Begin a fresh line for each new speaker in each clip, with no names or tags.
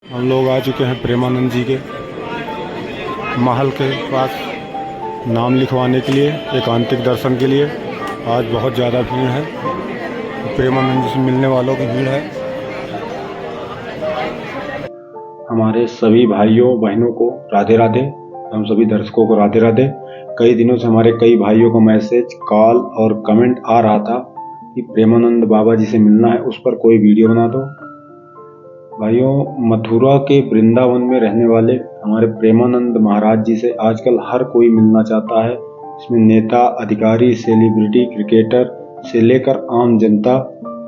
हम लोग आ चुके हैं प्रेमानंद जी के महल के पास नाम लिखवाने के लिए, एकांतिक दर्शन के लिए। आज बहुत ज़्यादा भीड़ है, प्रेमानंद जी से मिलने वालों की भीड़ है। हमारे सभी भाइयों बहनों को राधे राधे, हम सभी दर्शकों को राधे राधे। कई दिनों से हमारे कई भाइयों को मैसेज, कॉल और कमेंट आ रहा था कि प्रेमानंद बाबा जी से मिलना है, उस पर कोई वीडियो बना दो। भाइयों, मथुरा के वृंदावन में रहने वाले हमारे प्रेमानंद महाराज जी से आजकल हर कोई मिलना चाहता है। इसमें नेता, अधिकारी, सेलिब्रिटी, क्रिकेटर से लेकर आम जनता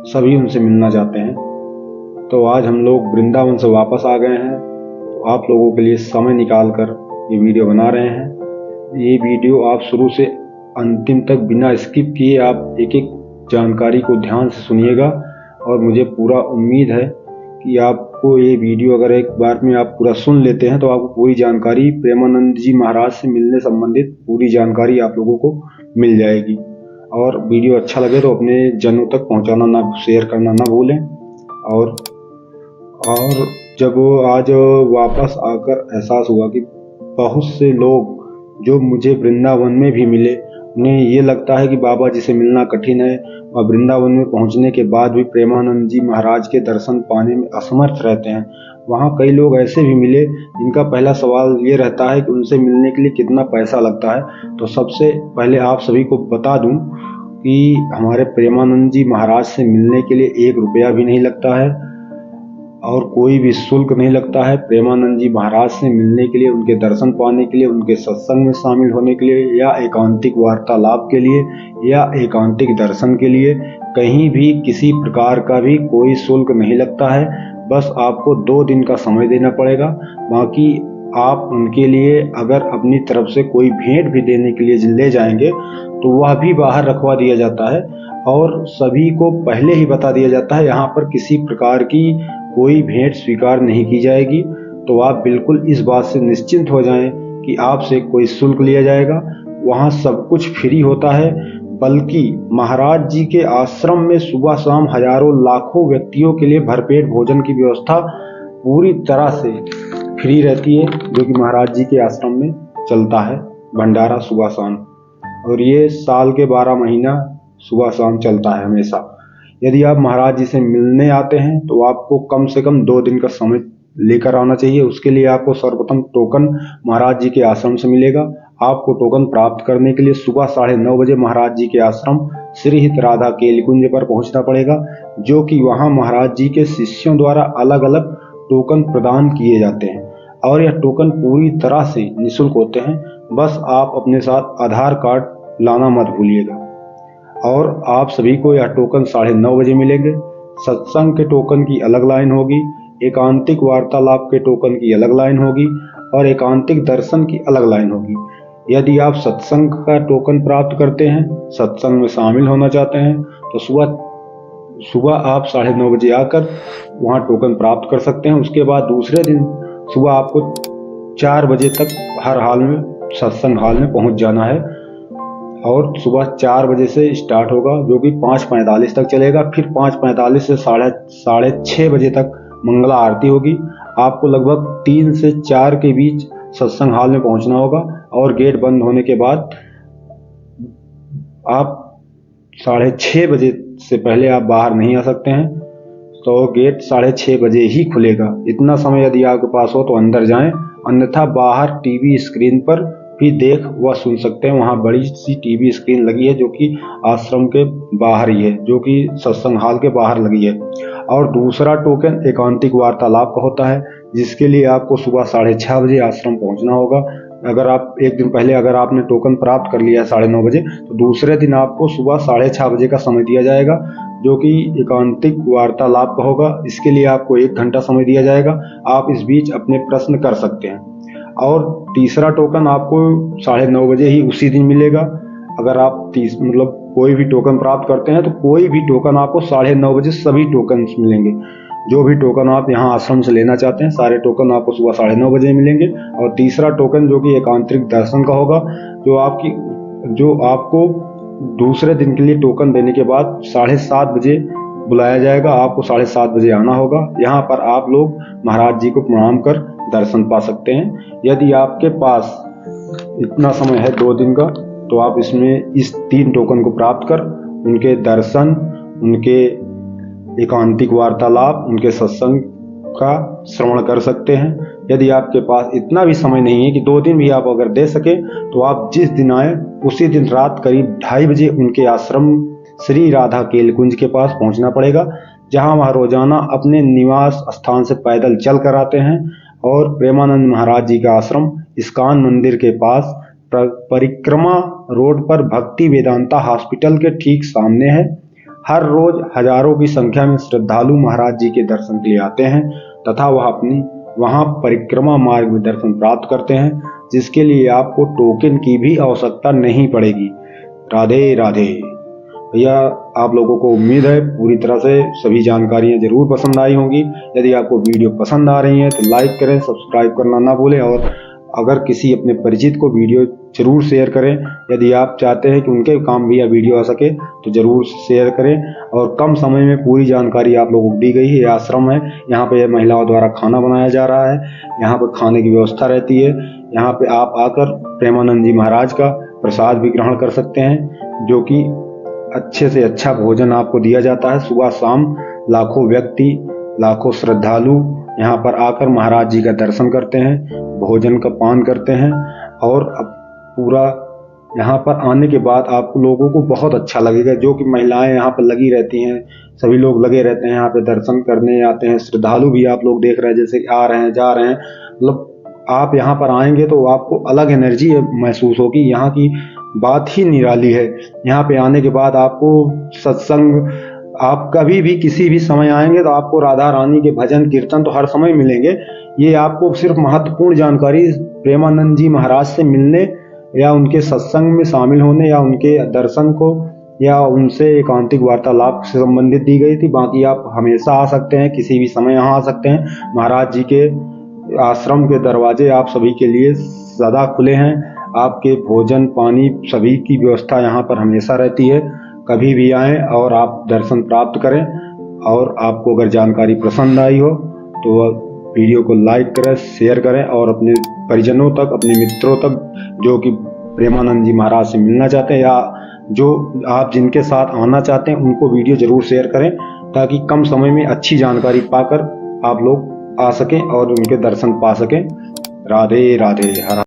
सभी उनसे मिलना चाहते हैं। तो आज हम लोग वृंदावन से वापस आ गए हैं, तो आप लोगों के लिए समय निकाल कर ये वीडियो बना रहे हैं। ये वीडियो आप शुरू से अंतिम तक बिना स्किप किए आप एक एक जानकारी को ध्यान से सुनिएगा, और मुझे पूरा उम्मीद है कि आपको ये वीडियो अगर एक बार में आप पूरा सुन लेते हैं तो आपको पूरी जानकारी, प्रेमानंद जी महाराज से मिलने संबंधित पूरी जानकारी आप लोगों को मिल जाएगी। और वीडियो अच्छा लगे तो अपने जनों तक पहुंचाना ना, शेयर करना ना भूलें। और जब आज वापस आकर एहसास हुआ कि बहुत से लोग जो मुझे वृंदावन में भी मिले, उन्हें ये लगता है कि बाबा जी से मिलना कठिन है, और वृंदावन में पहुंचने के बाद भी प्रेमानंद जी महाराज के दर्शन पाने में असमर्थ रहते हैं। वहाँ कई लोग ऐसे भी मिले जिनका पहला सवाल ये रहता है कि उनसे मिलने के लिए कितना पैसा लगता है। तो सबसे पहले आप सभी को बता दूं कि हमारे प्रेमानंद जी महाराज से मिलने के लिए 1 रुपया भी नहीं लगता है, और कोई भी शुल्क नहीं लगता है। प्रेमानंद जी महाराज से मिलने के लिए, उनके दर्शन पाने के लिए, उनके सत्संग में शामिल होने के लिए, या एकांतिक वार्तालाप के लिए, या एकांतिक दर्शन के लिए कहीं भी किसी प्रकार का भी कोई शुल्क नहीं लगता है। बस आपको 2 दिन का समय देना पड़ेगा। बाकी आप उनके लिए अगर अपनी तरफ से कोई भेंट भी देने के लिए ले जाएंगे तो वह भी बाहर रखवा दिया जाता है, और सभी को पहले ही बता दिया जाता है यहाँ पर किसी प्रकार की कोई भेंट स्वीकार नहीं की जाएगी। तो आप बिल्कुल इस बात से निश्चिंत हो जाएं कि आपसे कोई शुल्क लिया जाएगा। वहाँ सब कुछ फ्री होता है, बल्कि महाराज जी के आश्रम में सुबह शाम हजारों लाखों व्यक्तियों के लिए भरपेट भोजन की व्यवस्था पूरी तरह से फ्री रहती है, जो कि महाराज जी के आश्रम में चलता है भंडारा सुबह शाम। और ये साल के 12 महीना सुबह शाम चलता है हमेशा। यदि आप महाराज जी से मिलने आते हैं तो आपको कम से कम 2 दिन का समय लेकर आना चाहिए। उसके लिए आपको सर्वप्रथम टोकन महाराज जी के आश्रम से मिलेगा। आपको टोकन प्राप्त करने के लिए सुबह 9:30 बजे महाराज जी के आश्रम श्री हित राधा केलिकुंज पर पहुंचना पड़ेगा, जो कि वहां महाराज जी के शिष्यों द्वारा अलग अलग टोकन प्रदान किए जाते हैं, और यह टोकन पूरी तरह से निःशुल्क होते हैं। बस आप अपने साथ आधार कार्ड लाना मत भूलिएगा। और आप सभी को यह टोकन 9:30 बजे मिलेंगे। सत्संग के टोकन की अलग लाइन होगी, एकांतिक वार्तालाप के टोकन की अलग लाइन होगी, और एकांतिक दर्शन की अलग लाइन होगी। यदि आप सत्संग का टोकन प्राप्त करते हैं, सत्संग में शामिल होना चाहते हैं, तो सुबह आप 9:30 बजे आकर वहां टोकन प्राप्त कर सकते हैं। उसके बाद दूसरे दिन सुबह आपको 4 बजे तक हर हाल में सत्संग हाल में पहुंच जाना है, और सुबह 4 बजे से स्टार्ट होगा, जो कि 5:45 तक चलेगा। फिर 5:45 से 6:30 बजे तक मंगला आरती होगी। आपको लगभग 3 से 4 के बीच सत्संग हाल में पहुंचना होगा, और गेट बंद होने के बाद आप 6:30 बजे से पहले आप बाहर नहीं आ सकते हैं। तो गेट 6:30 बजे ही खुलेगा। इतना समय यदि आपके पास हो तो अंदर जाएं, अन्यथा बाहर टीवी स्क्रीन पर भी देख व सुन सकते हैं। वहाँ बड़ी सी टीवी स्क्रीन लगी है, जो कि आश्रम के बाहर ही है, जो कि सत्संग हाल के बाहर लगी है। और दूसरा टोकन एकांतिक वार्तालाप का होता है, जिसके लिए आपको सुबह 6:30 बजे आश्रम पहुंचना होगा। अगर आप एक दिन पहले अगर आपने टोकन प्राप्त कर लिया 9:30 बजे, तो दूसरे दिन आपको सुबह 6:30 बजे का समय दिया जाएगा, जो कि एकांतिक वार्तालाप का होगा। इसके लिए आपको 1 घंटा समय दिया जाएगा। आप इस बीच अपने प्रश्न कर सकते हैं। और तीसरा टोकन आपको 9:30 बजे ही उसी दिन मिलेगा। अगर आप कोई भी टोकन प्राप्त करते हैं तो कोई भी टोकन आपको 9:30 बजे सभी टोकन मिलेंगे। जो भी टोकन आप यहाँ आश्रम से लेना चाहते हैं, सारे टोकन आपको सुबह 9:30 बजे मिलेंगे। और तीसरा टोकन जो कि एकांतिक दर्शन का होगा, जो आपको दूसरे दिन के लिए टोकन देने के बाद 7:30 बजे बुलाया जाएगा। आपको 7:30 बजे आना होगा। यहाँ पर आप लोग महाराज जी को प्रणाम कर दर्शन पा सकते हैं। यदि आपके पास इतना समय है 2 दिन का, तो आप इसमें इस 3 टोकन को प्राप्त कर उनके दर्शन, उनके एकांतिक वार्तालाप, उनके सत्संग का श्रवण कर सकते हैं। यदि आपके पास इतना भी समय नहीं है कि 2 दिन भी आप अगर दे सके, तो आप जिस दिन आए उसी दिन रात करीब 2:30 बजे उनके आश्रम श्री राधा केल कुंज के पास पहुंचना पड़ेगा, जहां वह रोजाना अपने निवास स्थान से पैदल चल कर आते हैं। और प्रेमानंद महाराज जी का आश्रम इस्कॉन मंदिर के पास परिक्रमा रोड पर भक्ति वेदांता हॉस्पिटल के ठीक सामने है। हर रोज हजारों की संख्या में श्रद्धालु महाराज जी के दर्शन के लिए आते हैं तथा वहां परिक्रमा मार्ग में दर्शन प्राप्त करते हैं, जिसके लिए आपको टोकन की भी आवश्यकता नहीं पड़ेगी। राधे राधे। भैया, आप लोगों को उम्मीद है पूरी तरह से सभी जानकारियां जरूर पसंद आई होंगी। यदि आपको वीडियो पसंद आ रही है तो लाइक करें, सब्सक्राइब करना ना भूलें और अगर किसी अपने परिचित को वीडियो जरूर शेयर करें। यदि आप चाहते हैं कि उनके काम भी यह वीडियो आ सके तो जरूर शेयर करें। और कम समय में पूरी जानकारी आप लोगों को दी गई है। यह आश्रम है, यहाँ पे महिलाओं द्वारा खाना बनाया जा रहा है, यहाँ पे खाने की व्यवस्था रहती है। यहाँ पे आप आकर प्रेमानंद जी महाराज का प्रसाद भी ग्रहण कर सकते हैं, जो कि अच्छे से अच्छा भोजन आपको दिया जाता है। सुबह शाम लाखों व्यक्ति, लाखों श्रद्धालु यहाँ पर आकर महाराज जी का दर्शन करते हैं, भोजन का पान करते हैं। और अब पूरा यहाँ पर आने के बाद आप लोगों को बहुत अच्छा लगेगा। जो कि महिलाएं यहाँ पर लगी रहती हैं, सभी लोग लगे रहते हैं यहाँ पे दर्शन करने आते हैं। श्रद्धालु भी आप लोग देख रहे हैं जैसे आ रहे हैं जा रहे हैं। मतलब आप यहाँ पर आएंगे तो आपको अलग एनर्जी महसूस होगी। यहाँ की बात ही निराली है। यहाँ पे आने के बाद आपको सत्संग, आप कभी भी किसी भी समय आएंगे तो आपको राधा रानी के भजन कीर्तन तो हर समय मिलेंगे। ये आपको सिर्फ महत्वपूर्ण जानकारी प्रेमानंद जी महाराज से मिलने या उनके सत्संग में शामिल होने या उनके दर्शन को या उनसे एकांतिक वार्तालाप से संबंधित दी गई थी। बाकी आप हमेशा आ सकते हैं, किसी भी समय यहाँ आ सकते हैं। महाराज जी के आश्रम के दरवाजे आप सभी के लिए सदा खुले हैं। आपके भोजन पानी सभी की व्यवस्था यहाँ पर हमेशा रहती है। कभी भी आएं और आप दर्शन प्राप्त करें। और आपको अगर जानकारी पसंद आई हो तो वीडियो को लाइक करें, शेयर करें और अपने परिजनों तक, अपने मित्रों तक जो कि प्रेमानंद जी महाराज से मिलना चाहते हैं या जो आप जिनके साथ आना चाहते हैं उनको वीडियो जरूर शेयर करें, ताकि कम समय में अच्छी जानकारी पाकर आप लोग आ सकें और उनके दर्शन पा सकें। राधे राधे। हर